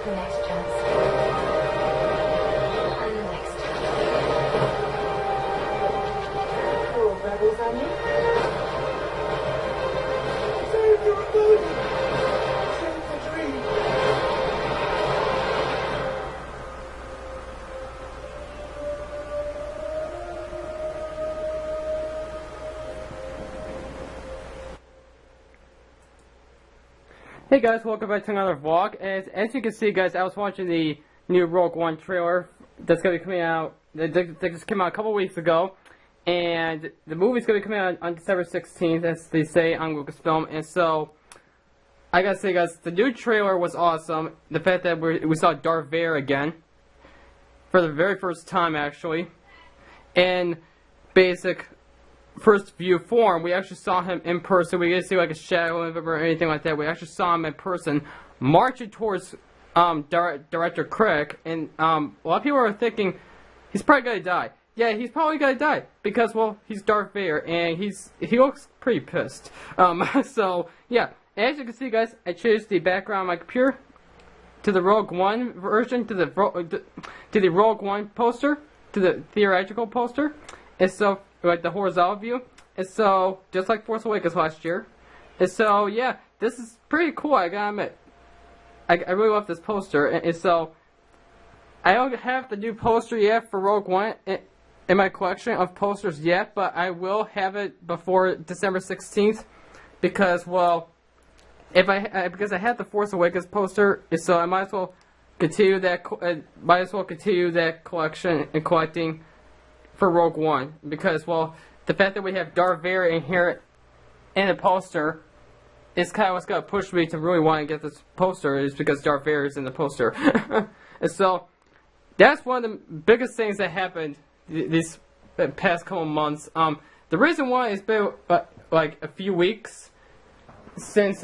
The next chance. And the next. You're rebels, aren't you? Save the rebellion! Save the dream! Hey guys, welcome back to another vlog. As you can see, guys, I was watching the new Rogue One trailer that's going to be coming out, that just came out a couple weeks ago, and the movie's going to be coming out on December 16th, as they say on Lucasfilm. And so, I gotta say, guys, the new trailer was awesome. The fact that we saw Darth Vader again, for the very first time, actually, in basic first view form. We actually saw him in person. We didn't see like a shadow of him or anything like that. We actually saw him in person marching towards director Craig, and a lot of people are thinking he's probably gonna die. Yeah, he's probably gonna die because, well, he's Darth Vader and he looks pretty pissed. So yeah, as you can see, guys, I changed the background on my computer to the Rogue One version, to the Rogue One poster, to the theatrical poster, and so, like the horizontal view. And so, just like Force Awakens last year. And so, yeah, this is pretty cool, I gotta admit. I really love this poster. And so, I don't have the new poster yet for Rogue One in my collection of posters yet, but I will have it before December 16th. Because, well, because I had the Force Awakens poster, so I might as well continue that collection and collecting for Rogue One, because, well, the fact that we have Darth Vader in here in a poster is kind of what's going to push me to really want to get this poster, is because Darth Vader is in the poster. And so, that's one of the biggest things that happened these past couple months. The reason why it's been like a few weeks since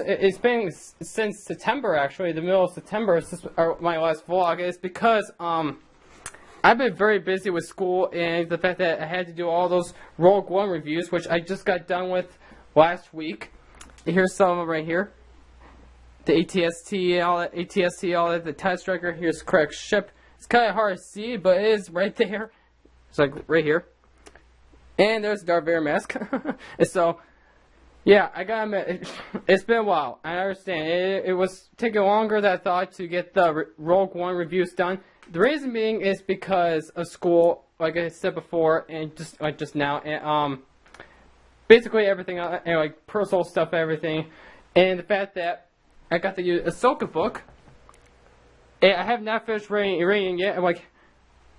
since September, actually, the middle of September, since my last vlog, is because I've been very busy with school, and the fact that I had to do all those Rogue One reviews, which I just got done with last week. Here's some of them right here. The ATST, all that, the TIE Striker. Here's Craig's ship. It's kind of hard to see, but it is right there. It's like right here. And there's the Darth Vader mask. And so, yeah, I gotta admit, it's been a while. I understand. It was taking longer than I thought to get the Rogue One reviews done. The reason being is because of school, like I said before, and just now, and basically everything, and like personal stuff, everything, and the fact that I got to use a Ahsoka book, and I have not finished reading yet. I'm like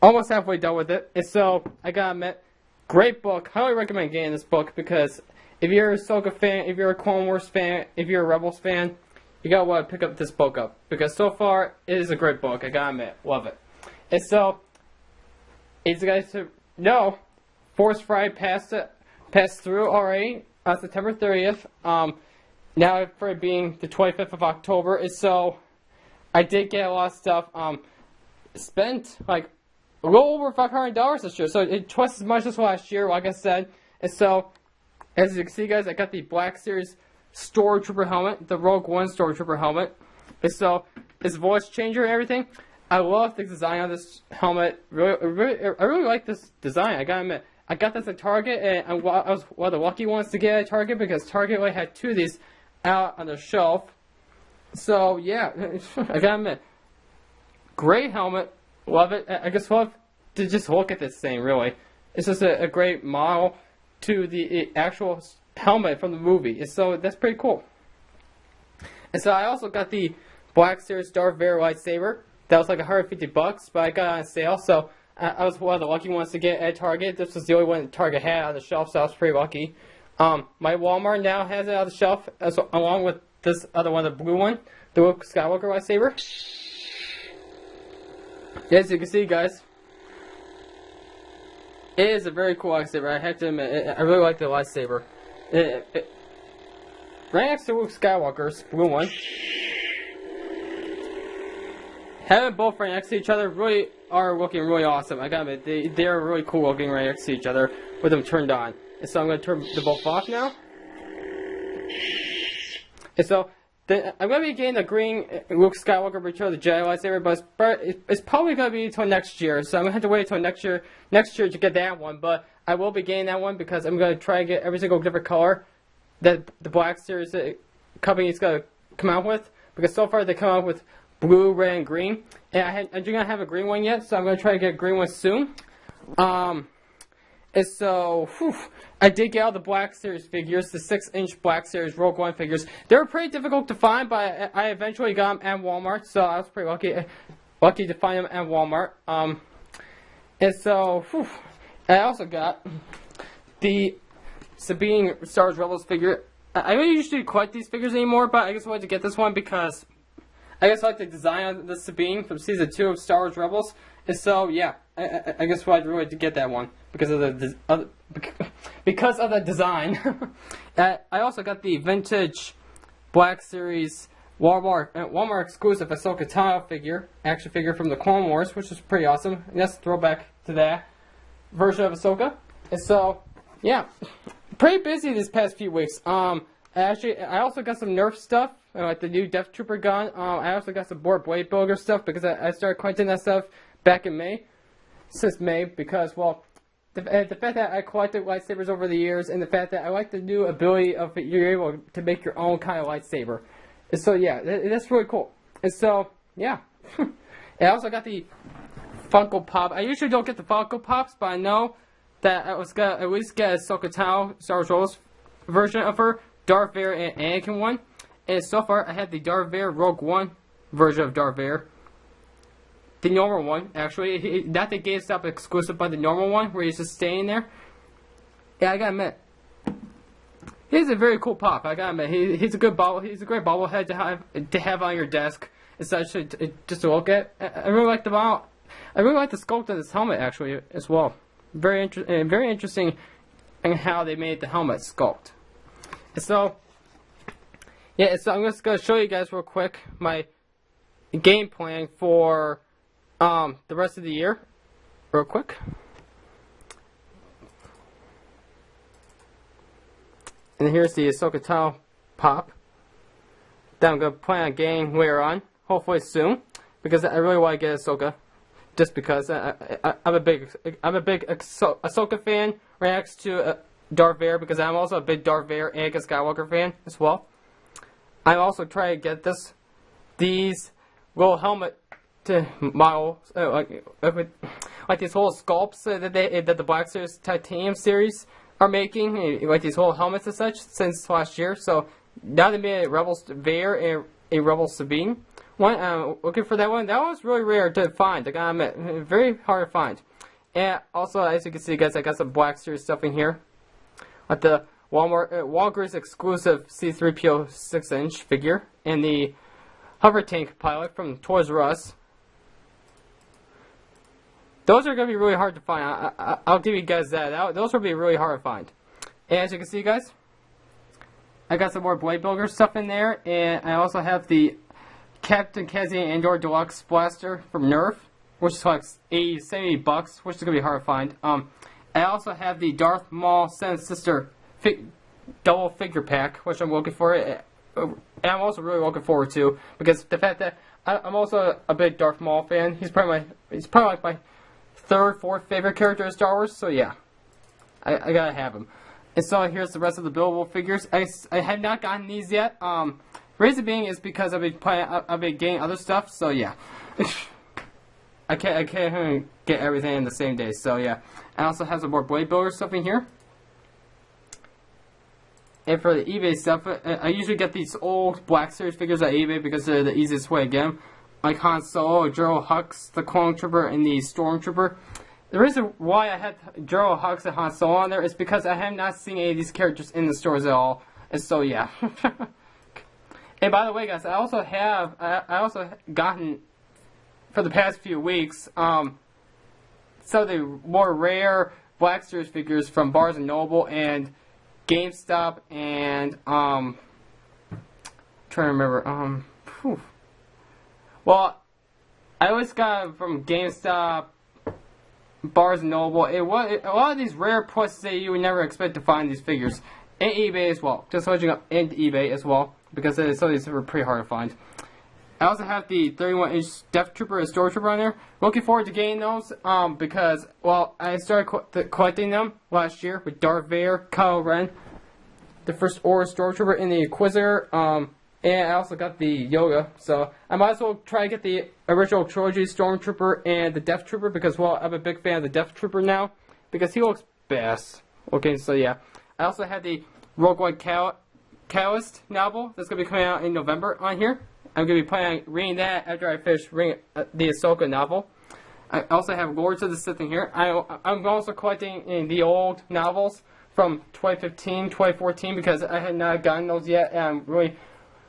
almost halfway done with it, and so I gotta admit, great book. Highly recommend getting this book, because if you're a Ahsoka fan, if you're a Clone Wars fan, if you're a Rebels fan, you gotta want to pick up this book up, because so far it is a great book. I gotta admit, love it. And so, as you guys know, Force Friday passed through already on September 30th. Now for it being the 25th of October, and so I did get a lot of stuff. Spent like a little over $500 this year, so it's twice as much as last year, like I said. And so, as you can see, guys, I got the Black Series Stormtrooper helmet, the Rogue One Stormtrooper helmet. And so, it's voice changer and everything. I love the design on this helmet. I really like this design, I gotta admit. I got this at Target, and I was one of the lucky ones to get it at Target, because Target only had two of these out on the shelf. So, yeah, I gotta admit. Great helmet. Love it. I just love to just look at this thing, really. It's just a great model to the actual helmet from the movie. And so, that's pretty cool. And so, I also got the Black Series Darth Vader lightsaber. That was like $150, but I got it on sale, so I was one of the lucky ones to get at Target. This was the only one that Target had on the shelf, so I was pretty lucky. My Walmart now has it on the shelf, along with this other one, the blue one, the Luke Skywalker lightsaber. As you can see, guys, it is a very cool lightsaber. I have to admit, I really like the lightsaber. Right next to Luke Skywalker's blue one. Having both right next to each other really are looking really awesome. I gotta admit, they are really cool looking right next to each other with them turned on. And so I'm going to turn them both off now. And so I'm gonna be getting the green Luke Skywalker Return of the Jedi lightsaber, but it's probably gonna be until next year. So I'm gonna have to wait until next year to get that one. But I will be getting that one because I'm gonna try to get every single different color that the Black Series company is gonna come out with. Because so far they come out with blue, red, and green, and I do not have a green one yet. So I'm gonna try to get a green one soon. And so, I did get all the Black Series figures, the 6-inch Black Series Rogue One figures. They were pretty difficult to find, but I eventually got them at Walmart, so I was pretty lucky to find them at Walmart. And so, I also got the Sabine Star Wars Rebels figure. I don't usually collect these figures anymore, but I just wanted to get this one because I just like the design of the Sabine from Season 2 of Star Wars Rebels. And so, yeah, I guess I really to get that one because of the design. I also got the vintage Black Series Walmart exclusive Ahsoka Tano action figure from the Clone Wars, which is pretty awesome. And that's a throwback to that version of Ahsoka. And so, yeah, pretty busy this past few weeks. Actually, I also got some Nerf stuff, like the new Death Trooper gun. I also got some board Blade Builder stuff because I started collecting that stuff back in May. Since May, because, well, the fact that I collected lightsabers over the years, and the fact that I like the new ability of you're able to make your own kind of lightsaber. And so, yeah, that's really cool. And so, yeah. And I also got the Funko Pop. I usually don't get the Funko Pops, but I know that I was going to at least get a Ahsoka Tano Star Wars Rebels version of her, Darth Vader and Anakin one. And so far, I had the Darth Vader Rogue One version of Darth Vader. The normal one, actually. Not the GameStop exclusive, but the normal one, where he's just staying there. Yeah, I gotta admit. He's a very cool pop, I gotta admit. He's a good he's a great bobblehead to have on your desk. And such, just to look at. I really like the model. I really like the sculpt of this helmet, actually, as well. Very interesting in how they made the helmet sculpt. And so, yeah, so I'm just gonna show you guys real quick my game plan for the rest of the year, real quick. And here's the Ahsoka Tano pop that I'm going to plan on getting later on, hopefully soon, because I really want to get Ahsoka, just because I'm a big Ahsoka fan right next to Darth Vader, because I'm also a big Darth Vader Anakin Skywalker fan as well. I'm also trying to get these little helmet to model like these whole sculpts that the Black Series Titanium series are making, like these whole helmets and such, since last year. So now they made a Rebels Vader and a Rebels Sabine one. I'm looking for that one. That was really rare to find. I gotta admit, very hard to find. And also, as you can see, guys, I got some Black Series stuff in here, like the Walgreens exclusive C-3PO 6-inch figure and the hover tank pilot from Toys R Us. Those are going to be really hard to find. I'll give you guys that. Those will be really hard to find. And as you can see, guys, I got some more Blade Builder stuff in there. And I also have the Captain Cassian Andor Deluxe Blaster from Nerf, which is like $70, which is going to be hard to find. I also have the Darth Maul Seven Sister double figure pack, which I'm looking for. And I'm also really looking forward to, because the fact that I'm also a big Darth Maul fan. He's probably like my third, fourth favorite character in Star Wars. So yeah, I gotta have him. And so here's the rest of the buildable figures. I have not gotten these yet. Reason being is because I've been getting other stuff. So yeah, I can't get everything in the same day. So yeah, I also have some more Blade Builder stuff in here. And for the eBay stuff, I usually get these old Black Series figures at eBay because they're the easiest way to get them. Like Han Solo, General Hux, the Clone Trooper, and the Stormtrooper. The reason why I had General Hux and Han Solo on there is because I have not seen any of these characters in the stores at all. And so, yeah. And by the way, guys, I also gotten, for the past few weeks, some of the more rare Black Series figures from Barnes & Noble and GameStop and, trying to remember, well, I always got it from GameStop, Barnes & Noble. A lot of these rare places that you would never expect to find these figures. And eBay as well. Just so you know, and eBay as well. because some of these were pretty hard to find. I also have the 31-inch Death Trooper and Stormtrooper on there. Looking forward to getting those because, well, I started collecting them last year with Darth Vader, Kylo Ren, the first Order Stormtrooper, and the Inquisitor, and I also got the Yoda. So I might as well try to get the original trilogy Stormtrooper and the Death Trooper because, well, I'm a big fan of the Death Trooper now because he looks best. Okay, so yeah. I also had the Rogue One Catalyst novel that's going to be coming out in November on here. I'm going to be planning on reading that after I finish reading the Ahsoka novel. I also have Lords of the Sith in here. I'm also collecting in the old novels from 2015, 2014 because I had not gotten those yet. And I'm really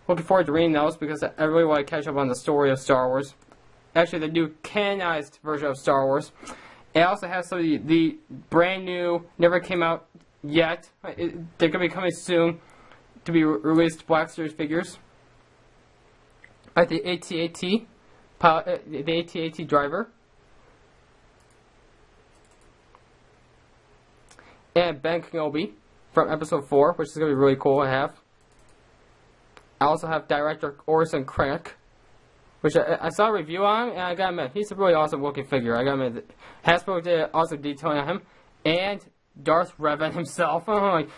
looking forward to reading those because I really want to catch up on the story of Star Wars. Actually, the new canonized version of Star Wars. And I also have some of the brand new, never came out yet. They're going to be coming soon to be released Black Series figures. Like the AT-AT pilot, the AT-AT driver, and Ben Kenobi from Episode 4, which is going to be really cool to have. I also have director Orson Krennic, which I saw a review on him, and I gotta admit, he's a really awesome looking figure. I gotta admit, Hasbro did awesome detailing on him, and Darth Revan himself. Like,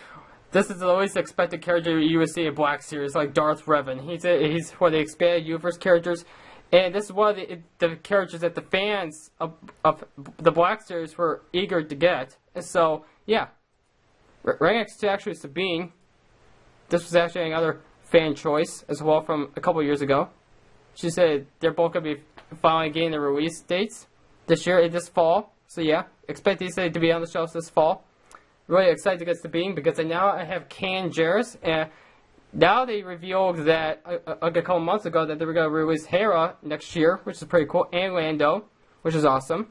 this is the least expected character you would see in Black Series, like Darth Revan. He's one of the expanded universe characters, and this is one of the characters that the fans of the Black Series were eager to get. And so, yeah, right next to actually Sabine, this was actually another fan choice as well from a couple years ago. She said they're both going to be finally getting the release dates this year, this fall. So yeah, expect these to be on the shelves this fall. Really excited to get Sabine because now I have Kanan Jarrus, and now they revealed that a couple months ago that they were going to release Hera next year, which is pretty cool, and Lando, which is awesome.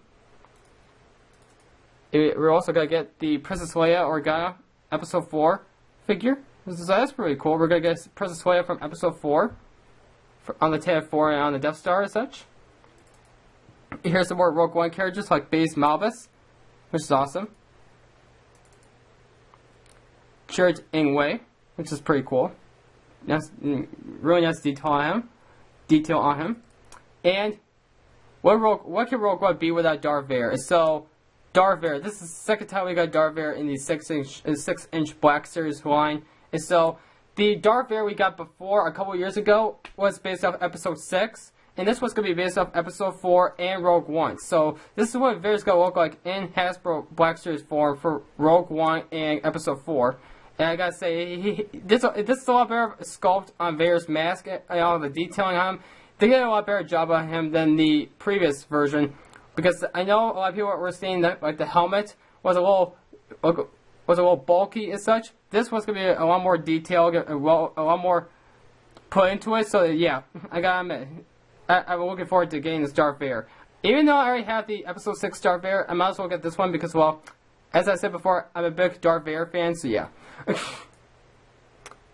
We're also going to get the Princess Leia Organa Episode 4 figure. So that's pretty cool. We're going to get Princess Leia from Episode 4 on the TF4 and on the Death Star as such. Here's some more Rogue One characters like Baze Malbus, which is awesome. Chirrut Ingwe, which is pretty cool. Nice, really nice detail on him. And what can Rogue One be without Darth Vader? So Darth Vader, this is the second time we got Darth Vader in the 6-inch Black Series line. And so the Darth Vader we got before a couple years ago was based off Episode 6. And this was going to be based off Episode 4 and Rogue One. So this is what Vader's going to look like in Hasbro Black Series form for Rogue One and Episode 4. And I gotta say, this is a lot better sculpt on Vader's mask and all the detailing on him. They did a lot better job on him than the previous version, because I know a lot of people were saying that like the helmet was a little bulky as such. This one's gonna be a lot more detailed, a lot more put into it. So yeah, I gotta admit, I'm looking forward to getting this Darth Vader. Even though I already have the Episode 6 Darth Vader, I might as well get this one because, well, as I said before, I'm a big Darth Vader fan, so yeah.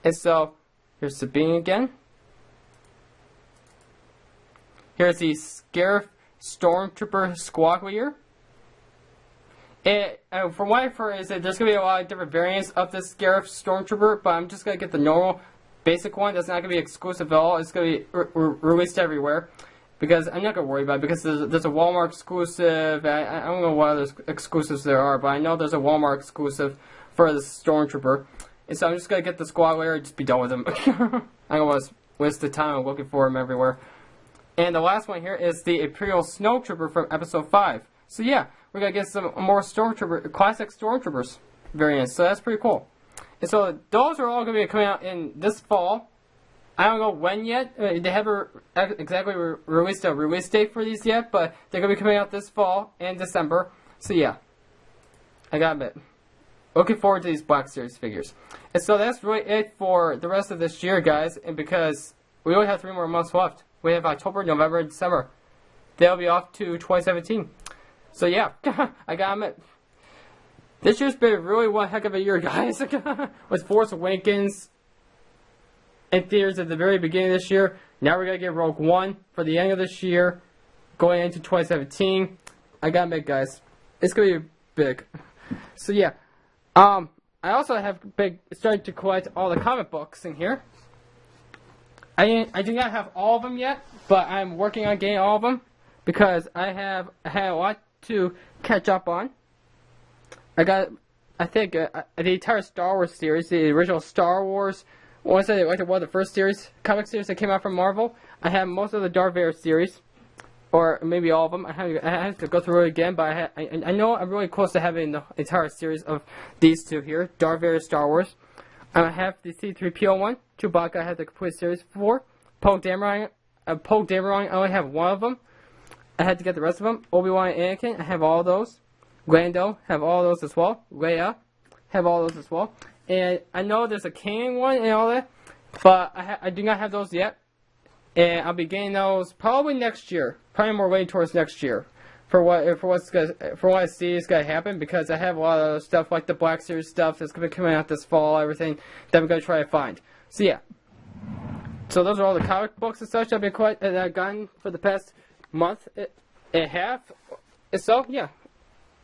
And so, here's Sabine again. Here's the Scarif Stormtrooper Squad Leader. And from what I've heard is that there's going to be a lot of different variants of this Scarif Stormtrooper, but I'm just going to get the normal, basic one. That's not going to be exclusive at all. It's going to be released everywhere. Because I'm not going to worry about it, because there's a Walmart exclusive. I don't know what other exclusives there are, but I know there's a Walmart exclusive for the Stormtrooper. And so I'm just going to get the squad layer and just be done with them. I don't want to waste the time. I'm looking for them everywhere. And the last one here is the Imperial Snowtrooper from Episode 5. So yeah, we're going to get some more classic Stormtroopers variants. So that's pretty cool. And so those are all going to be coming out in this fall. I don't know when yet. They haven't exactly released a release date for these yet, but they're going to be coming out this fall and December. So yeah, I gotta admit, looking forward to these Black Series figures. And so that's really it for the rest of this year, guys. And because we only have 3 more months left, we have October, November, and December. They'll be off to 2017. So yeah, I gotta admit, this year's been really one heck of a year, guys. With Force Awakens in theaters at the very beginning of this year. Now we're going to get Rogue One for the end of this year, going into 2017. I gotta admit, guys, it's going to be big. So yeah, I also have started to collect all the comic books in here. I do not have all of them yet, but I'm working on getting all of them because I had a lot to catch up on. I think the entire Star Wars series, the original Star Wars, one of the first comic series that came out from Marvel. I have most of the Darth Vader series, or maybe all of them. I have to go through it again, but I know I'm really close to having the entire series of these two here, Darth Vader, Star Wars. I have the C-3PO one, Chewbacca. I have the complete series for Poe Dameron. I only have one of them. I had to get the rest of them. Obi-Wan and Anakin, I have all those. Lando, have all those as well. Leia, have all those as well. And I know there's a Kanan one and all that, but I do not have those yet. And I'll be getting those probably next year. Probably more weighted towards next year. For what I see is gonna happen, because I have a lot of stuff like the Black Series stuff that's gonna be coming out this fall, everything that I'm gonna try to find. So yeah. So those are all the comic books and such that I've gotten for the past month and a half. And so yeah.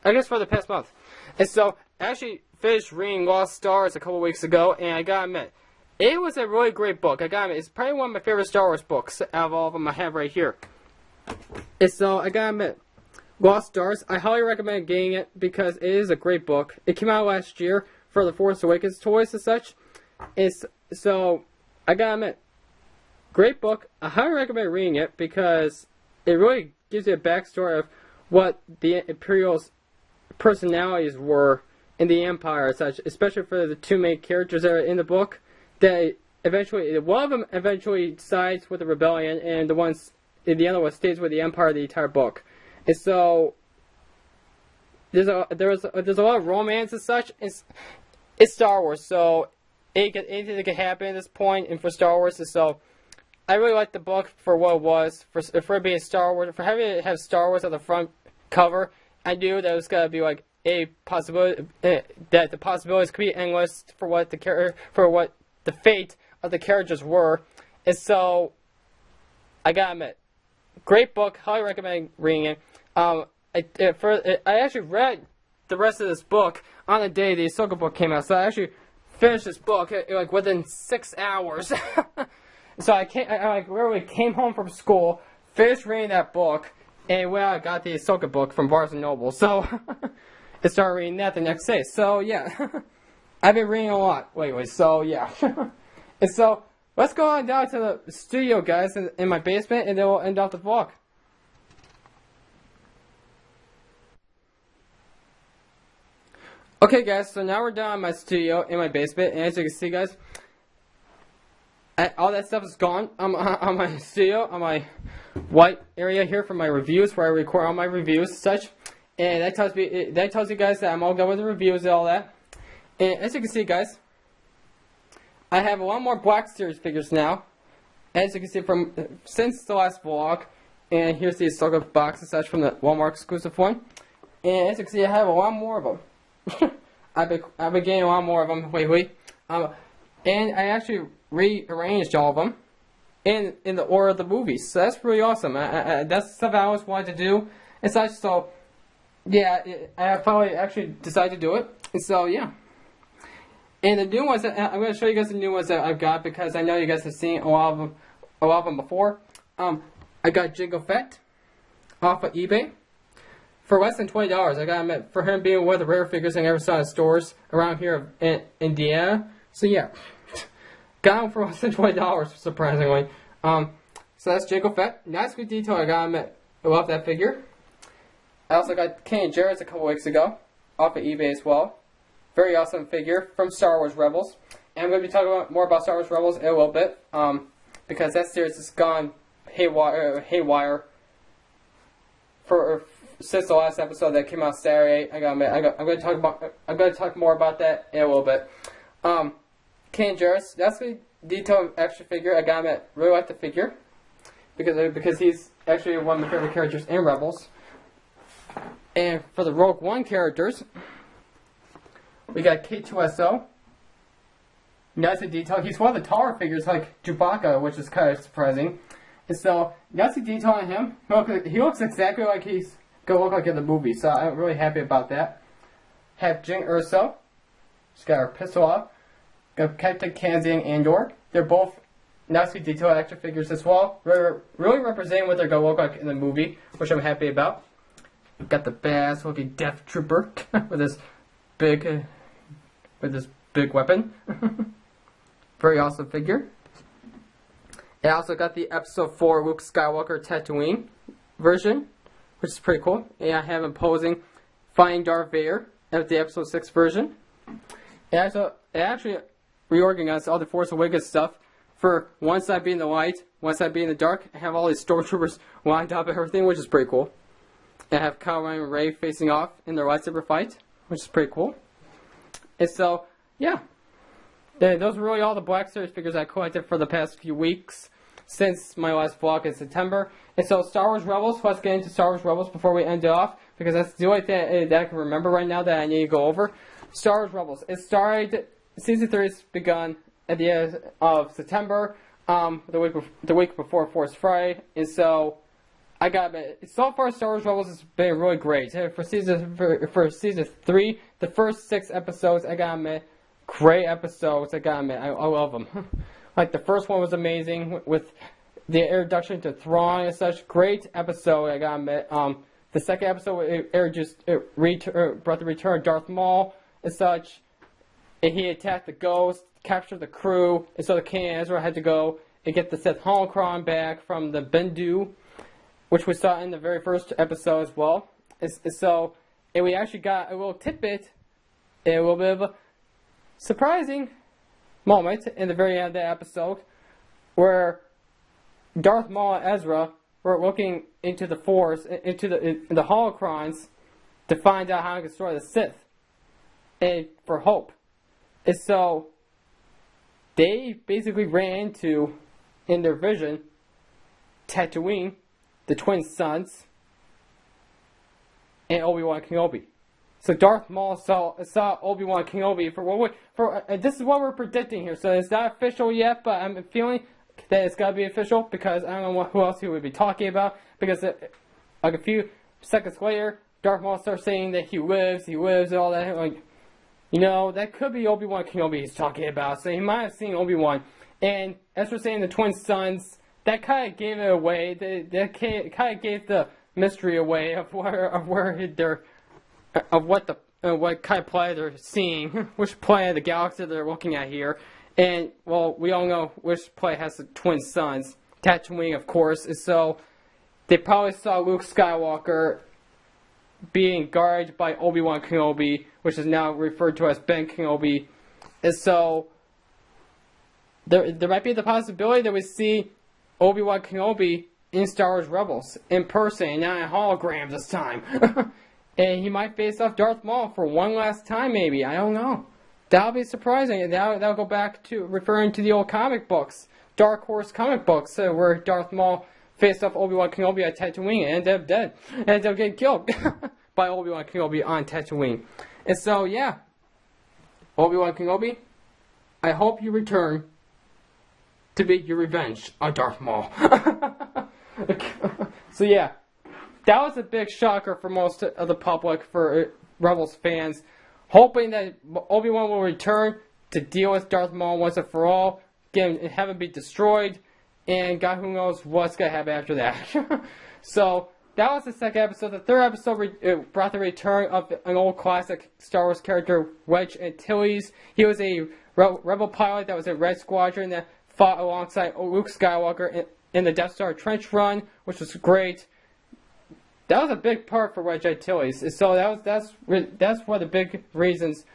I guess for the past month. And so, I actually finished reading Lost Stars a couple weeks ago, and I gotta admit, it was a really great book. I gotta admit, it's probably one of my favorite Star Wars books out of all of them I have right here. And so, I gotta admit, Lost Stars, I highly recommend getting it because it is a great book. It came out last year for the Force Awakens toys and such. So, I gotta admit, great book. I highly recommend reading it because it really gives you a backstory of what the Imperials personalities were in the Empire and such, especially for the two main characters that are in the book. That eventually, one of them eventually sides with the rebellion, and the other one stays with the Empire the entire book. And so there's a lot of romance and such. It's Star Wars, so anything that can happen at this point, and for Star Wars, and so I really liked the book for what it was, for it being Star Wars, for having it have Star Wars on the front cover. I knew that it was gonna be like a possibility, that the possibilities could be endless for what the fate of the characters were, and so I gotta admit, great book. Highly recommend reading it. I actually read the rest of this book on the day the Ahsoka book came out, so I actually finished this book like within 6 hours. So I literally came home from school, finished reading that book. And I got the Ahsoka book from Barnes & Noble, so I started reading that the next day. So, yeah, I've been reading a lot lately, so, yeah. And so, let's go on down to the studio, guys, in my basement, and then we'll end off the vlog. Okay, guys, so now we're down in my studio, in my basement, and as you can see, guys, all that stuff is gone on my studio, on my white area here for my reviews, where I record all my reviews and such. And that tells you guys that I'm all done with the reviews and all that. And as you can see, guys, I have a lot more Black Series figures now. As you can see since the last vlog. And here's the Ahsoka box and such from the Walmart exclusive one. And as you can see, I have a lot more of them. I've been getting a lot more of them lately. And I actually rearranged all of them in the order of the movies. So that's really awesome. That's stuff I always wanted to do and such. So yeah, I finally actually decided to do it. And so yeah. And the new ones, I'm going to show you guys the new ones that I've got, because I know you guys have seen a lot of them before. I got Jango Fett off of eBay for less than $20. I gotta admit, for him being one of the rare figures I ever saw in stores around here in Indiana. So yeah. Got him for less than $20, surprisingly. So that's Jango Fett. Nice good detail, I gotta admit. I love that figure. I also got Ken and Jarrett's a couple weeks ago, off of eBay as well. Very awesome figure from Star Wars Rebels. And I'm going to be talking more about Star Wars Rebels in a little bit, because that series has gone haywire since the last episode that came out Saturday. I'm going to talk more about that in a little bit. Ken and Jarrett's, that's the detailed extra figure. I gotta admit, really like the figure because he's actually one of my favorite characters in Rebels. And for the Rogue One characters, we got K2SO. Nice in detail. He's one of the taller figures, like Chewbacca, which is kind of surprising. And so, nice in detail on him. He looks exactly like he's gonna look like in the movie. So I'm really happy about that. Have Jyn Erso. She's got her pistol off. Got Captain Kanzan Andor. They're both nice detailed action figures as well. Really representing what they're going to look like in the movie, which I'm happy about. We've got the badass looking Death Trooper with this big weapon. Very awesome figure. I also got the episode 4 Luke Skywalker Tatooine version, which is pretty cool. And I have him posing, fighting Darth Vader at the episode 6 version. And I actually reorganized all the Force Awakens stuff for one side being the light, one side being the dark. I have all these stormtroopers lined up and everything, which is pretty cool. And I have Kylo Ren and Rey facing off in their lightsaber fight, which is pretty cool. And so, yeah. Those are really all the Black Series figures I collected for the past few weeks since my last vlog in September. And so, Star Wars Rebels, let's get into Star Wars Rebels before we end it off, because that's the only thing that I can remember right now that I need to go over. Star Wars Rebels. It started, Season 3 has begun at the end of September, the week before Force Friday, and so I got so far Star Wars Rebels has been really great. For season 3, the first 6 episodes, I gotta admit, great episodes. I gotta admit, I love them. Like the first one was amazing with the introduction to Thrawn and such. Great episode. I gotta admit. The second episode brought the return of Darth Maul and such. And he attacked the Ghost, captured the crew, and so the King and Ezra had to go and get the Sith holocron back from the Bendu, which we saw in the very first episode as well. And we actually got a little tidbit, a little bit of a surprising moment in the very end of the episode, where Darth Maul and Ezra were looking into the Force, into the holocrons, to find out how to destroy the Sith, and for hope. And so they basically ran into, in their vision, Tatooine, the twin sons, and Obi-Wan Kenobi. So Darth Maul saw Obi-Wan Kenobi this is what we're predicting here. So it's not official yet, but I'm feeling that it's got to be official, because I don't know who else he would be talking about. Because like a few seconds later, Darth Maul starts saying that he lives, and all that. Like, you know, that could be Obi-Wan Kenobi he's talking about. So he might have seen Obi-Wan. And as we're saying the twin sons, that kind of gave it away. That kind of gave the mystery away of what kind of planet they're seeing, which planet of the galaxy they're looking at here. And, well, we all know which planet has the twin sons. Tatooine, of course. And so they probably saw Luke Skywalker being guarded by Obi-Wan Kenobi, which is now referred to as Ben Kenobi. And so there might be the possibility that we see Obi-Wan Kenobi in Star Wars Rebels in person, and not in hologram this time. And he might face off Darth Maul for one last time, maybe. I don't know. That'll be surprising. And that'll go back to referring to the old comic books, Dark Horse comic books, where Darth Maul faced off Obi-Wan Kenobi at Tatooine and ended up dead. And ended up getting killed by Obi-Wan Kenobi on Tatooine. And so, yeah. Obi-Wan Kenobi, I hope you return to get your revenge on Darth Maul. So, yeah. That was a big shocker for most of the public, for Rebels fans, hoping that Obi-Wan will return to deal with Darth Maul once and for all, have him be destroyed, and God who knows what's going to happen after that. So, that was the second episode. The third episode brought the return of an old classic Star Wars character, Wedge Antilles. He was a rebel pilot that was in Red Squadron that fought alongside Luke Skywalker in the Death Star trench run, which was great. That was a big part for Wedge Antilles. So that's one of the big reasons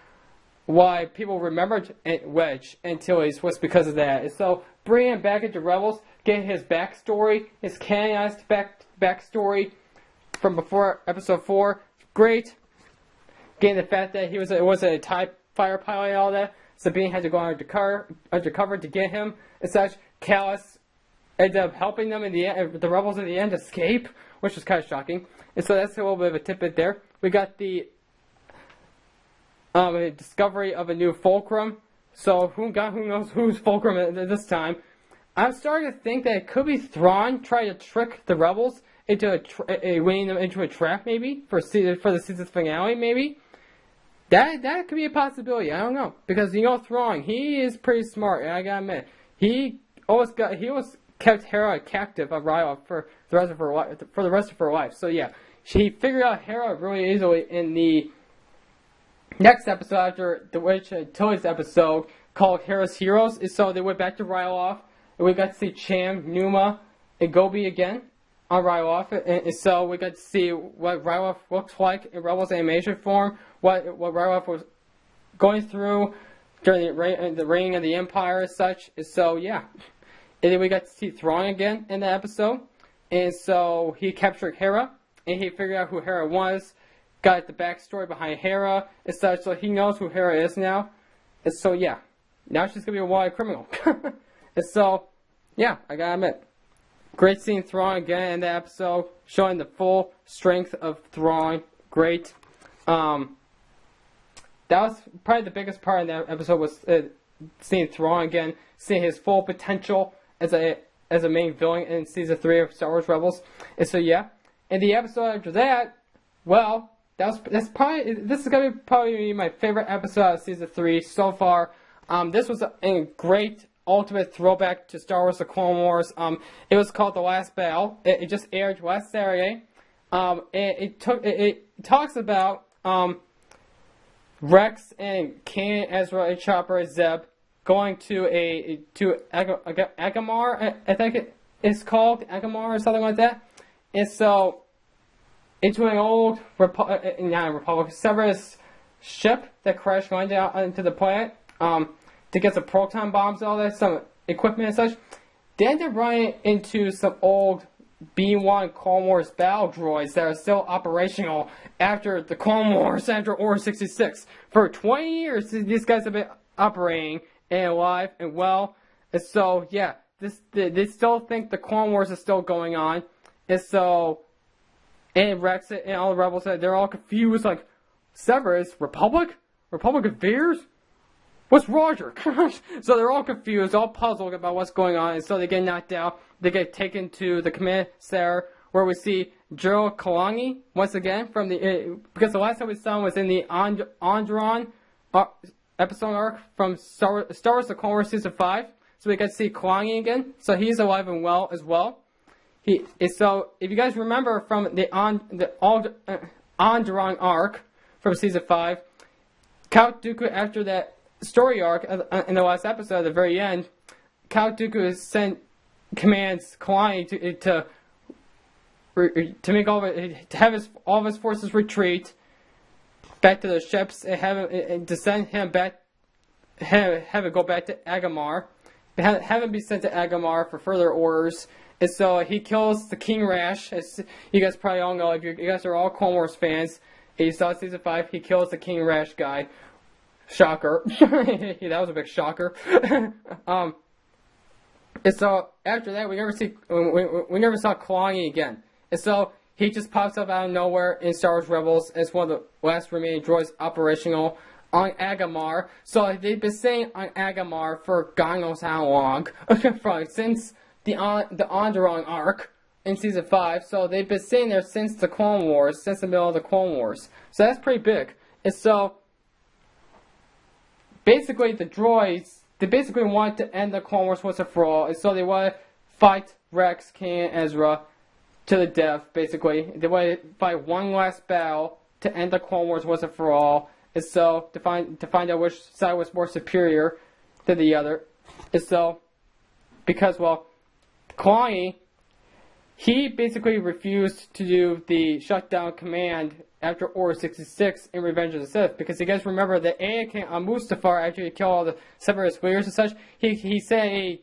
why people remembered Wedge Antilles, was because of that. And so bringing him back into Rebels, getting his backstory, his canonized backstory from before Episode 4, great. Getting the fact that he was a TIE fighter pilot and all that. Sabine had to go undercover to get him and such. Callus ended up helping them in the end, the Rebels in the end escape, which was kind of shocking. And so that's a little bit of a tidbit there. We got the discovery of a new fulcrum. So who knows who's fulcrum at this time. I'm starting to think that it could be Thrawn trying to trick the Rebels into winning them into a trap, maybe for the season finale, maybe. That could be a possibility. I don't know, because Thrawn, he is pretty smart, and I gotta admit, he he always kept Hera captive of Ryloth for the rest of her life. So yeah, she figured out Hera really easily in the next episode after the Witch Tilly's episode called Hera's Heroes. And so they went back to Ryloth, and we got to see Cham, Numa, and Gobi again on Ryloth, and so we got to see what Ryloth looks like in Rebels animation form, what Ryloth was going through during the reign of the Empire and such. And so yeah, and then we got to see Thrawn again in the episode, and so he captured Hera, and he figured out who Hera was, got the backstory behind Hera and such, so he knows who Hera is now. And so yeah, now she's gonna be a wanted criminal. And so yeah, I gotta admit, great seeing Thrawn again in the episode, showing the full strength of Thrawn. Great. That was probably the biggest part of that episode, was seeing Thrawn again, seeing his full potential as a main villain in season 3 of Star Wars Rebels. And so yeah, and the episode after that, well, this is gonna be probably my favorite episode of season 3 so far. This was a great ultimate throwback to Star Wars: The Clone Wars. It was called The Last Battle. It just aired last Saturday. It talks about Rex and Kanan, Ezra, and Chopper, Zeb going to Agamar. I think it's called Agamar or something like that. And so into an old Severus ship that crashed landed out into the planet. To get some proton bombs and all that, some equipment and such. They ended up running into some old B-1 Clone Wars battle droids that are still operational after the Clone Wars, after Order 66. For 20 years, these guys have been operating and alive and well. And so, yeah, they still think the Clone Wars is still going on. And so, and Rex and all the rebels, they're all confused, like, Severus, Republic? Republic of Veers? What's Roger? So they're all confused, all puzzled about what's going on, and so they get knocked out. They get taken to the command center, where we see Gerald Kalangi once again from because the last time we saw him was in the Onderon episode arc from Star Wars: The Clone Wars season 5. So we get to see Kalangi again. So he's alive and well as well. So if you guys remember from the Onderon arc from season 5, Count Dooku, after that story arc in the last episode, at the very end, Count Dooku commands Kalani to make all of his forces retreat back to the ships and to send him back, have it go back to Agamar, have him be sent to Agamar for further orders. And so he kills the King Rash, as you guys probably all know if you guys are all Clone Wars fans. And you saw season 5, he kills the King Rash guy. Shocker. That was a big shocker. And so after that, we never saw Kalani again. And so he just pops up out of nowhere in Star Wars Rebels as one of the last remaining droids operational on Agamar. So they've been saying on Agamar for God knows how long, since the Onderon arc in season 5. So they've been saying there since the Clone Wars, since the middle of the Clone Wars. So that's pretty big. And so basically, the droids, they basically want to end the Clone Wars once and for all, and so they want to fight Rex, Kanan, Ezra to the death, basically. They want to fight one last battle to end the Clone Wars once and for all, and so to find out which side was more superior than the other. And so, because, well, Kalani, he basically refused to do the shutdown command after Order 66 in Revenge of the Sith, because you guys remember that Anakin on Mustafar, after he killed all the Separatist leaders and such, he sent a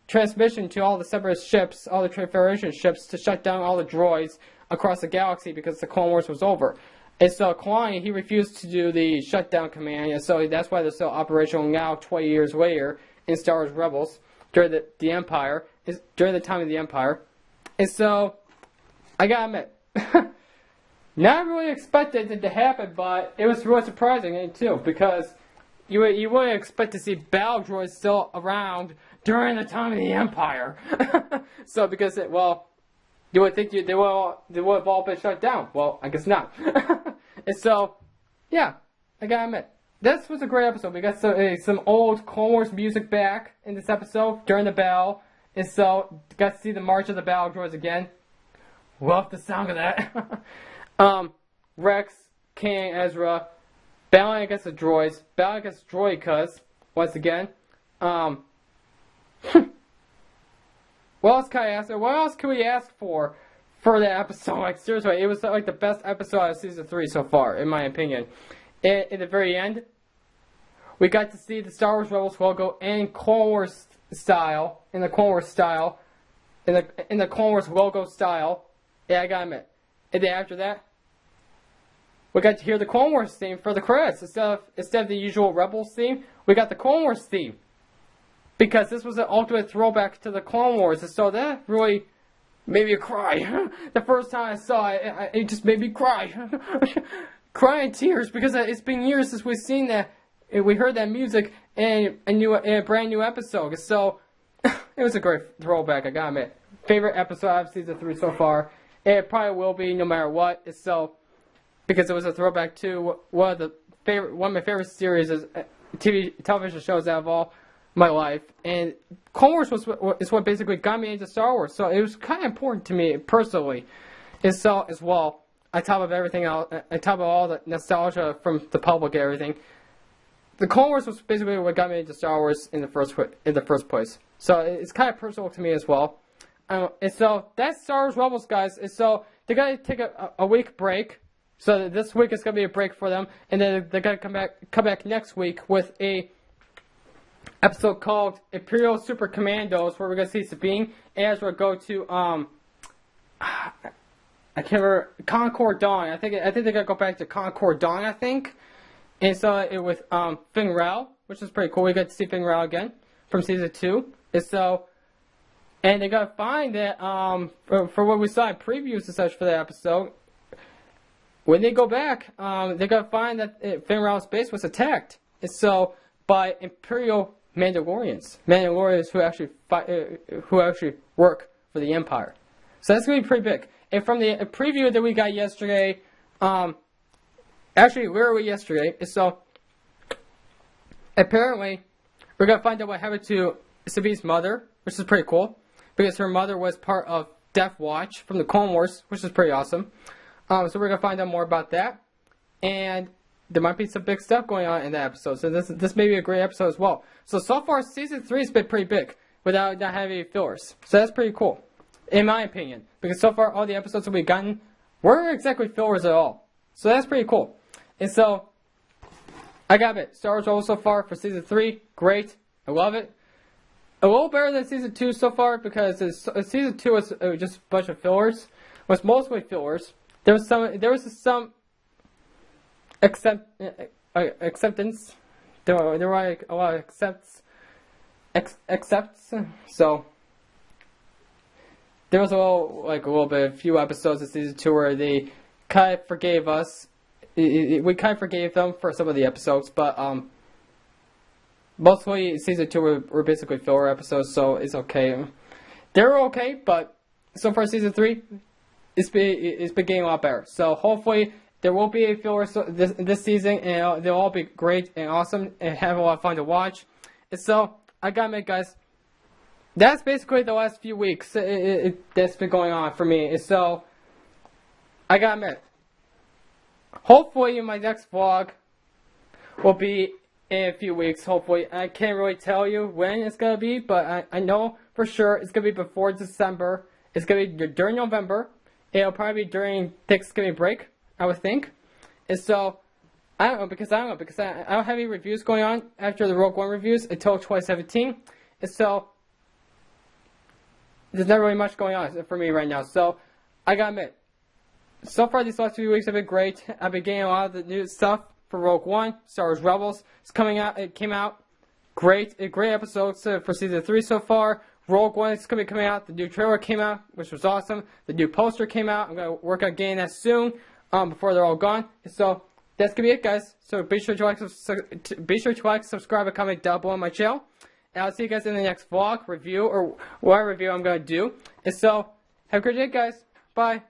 transmission to all the Separatist ships, all the Federation ships, to shut down all the droids across the galaxy because the Clone Wars was over. And so Kalani, he refused to do the shutdown command, and so that's why they're still operational now, 20 years later, in Star Wars Rebels, during the Empire, during the time of the Empire. And so, I gotta admit, not really expected it to happen, but it was really surprising too, because you wouldn't expect to see battle droids still around during the time of the Empire. So because you would think they would have all been shut down. Well, I guess not. And so, yeah, I gotta admit, this was a great episode. We got some old Clone Wars music back in this episode during the battle. And so, got to see the March of the Battle Droids again. Love the sound of that. Rex, King, Ezra, battling against the droids, battling against Droidicas, once again. What else can I ask? What else can we ask for that episode? Like, seriously, it was like the best episode of Season 3 so far, in my opinion. At the very end, we got to see the Star Wars Rebels logo in Clone Wars style, in the Clone Wars logo style. Yeah, I gotta admit. And then after that, we got to hear the Clone Wars theme for the credits. Instead of the usual Rebels theme, we got the Clone Wars theme. Because this was an ultimate throwback to the Clone Wars. And so that really made me cry. The first time I saw it, it just made me cry. Cry in tears, because it's been years since we've seen that. We heard that music in a brand new episode. So, it was a great throwback, I gotta admit. Favorite episode of Season 3 so far. It probably will be, no matter what. Because it was a throwback to one of my favorite series, television shows out of all my life. And Clone Wars is what basically got me into Star Wars. So it was kind of important to me personally. And so, as well, on top of everything else, on top of all the nostalgia from the public and everything, the Clone Wars was basically what got me into Star Wars in the first place. So it's kind of personal to me as well. And so that's Star Wars Rebels, guys. And so they're gonna take a week break. So this week is gonna be a break for them, and then they're gonna come back next week with a episode called Imperial Super Commandos, where we're gonna see Sabine and Ezra go to I can't remember, Concord Dawn. I think they're gonna go back to Concord Dawn, I think. And so it with Finn Rao, which is pretty cool. We got to see Finn Rao again from Season 2. And they gotta find that for what we saw in previews and such for that episode, when they go back, they gotta find that Finn Rao's base was attacked. And so by Imperial Mandalorians who actually work for the Empire. So that's gonna be pretty big. And from the preview that we got yesterday, actually, where were we yesterday? So apparently, we're gonna find out what happened to Sabine's mother, which is pretty cool, because her mother was part of Death Watch from the Clone Wars, which is pretty awesome. So we're gonna find out more about that, and there might be some big stuff going on in that episode. So this may be a great episode as well. So far, Season 3 has been pretty big without not having fillers. So that's pretty cool, in my opinion, because so far all the episodes that we've gotten weren't exactly fillers at all. So that's pretty cool. And so, I got it. Star Wars Rebels so far for Season 3, great. I love it. A little better than Season 2 so far, because Season 2 was just a bunch of fillers. It was mostly fillers. There was some acceptance. There were like a lot of accepts. So there was a few episodes of Season 2 where they kind of forgave us. We kind of forgave them for some of the episodes, but mostly Season 2 were basically filler episodes, so it's okay. They're okay, but so far Season 3, it's been getting a lot better. So hopefully there will be a filler this season, and they'll all be great and awesome and have a lot of fun to watch. And so, I gotta admit, guys, that's basically the last few weeks that's been going on for me. And so, I gotta admit, hopefully my next vlog will be in a few weeks, hopefully. I can't really tell you when it's going to be, but I know for sure it's going to be before December. It's going to be during November. It'll probably be during Thanksgiving break, I would think. And so, I don't know, because I don't have any reviews going on after the Rogue One reviews until 2017. And so, there's not really much going on for me right now. So, I gotta admit, so far these last few weeks have been great. I've been getting a lot of the new stuff for Rogue One, Star Wars Rebels. It came out great. A great episode for Season 3 so far. Rogue One is going to be coming out. The new trailer came out, which was awesome. The new poster came out. I'm going to work on getting that soon, before they're all gone. So that's going to be it, guys. So be sure to like, subscribe, and comment down below on my channel. And I'll see you guys in the next vlog, review, or whatever review I'm going to do. And so, have a great day, guys. Bye.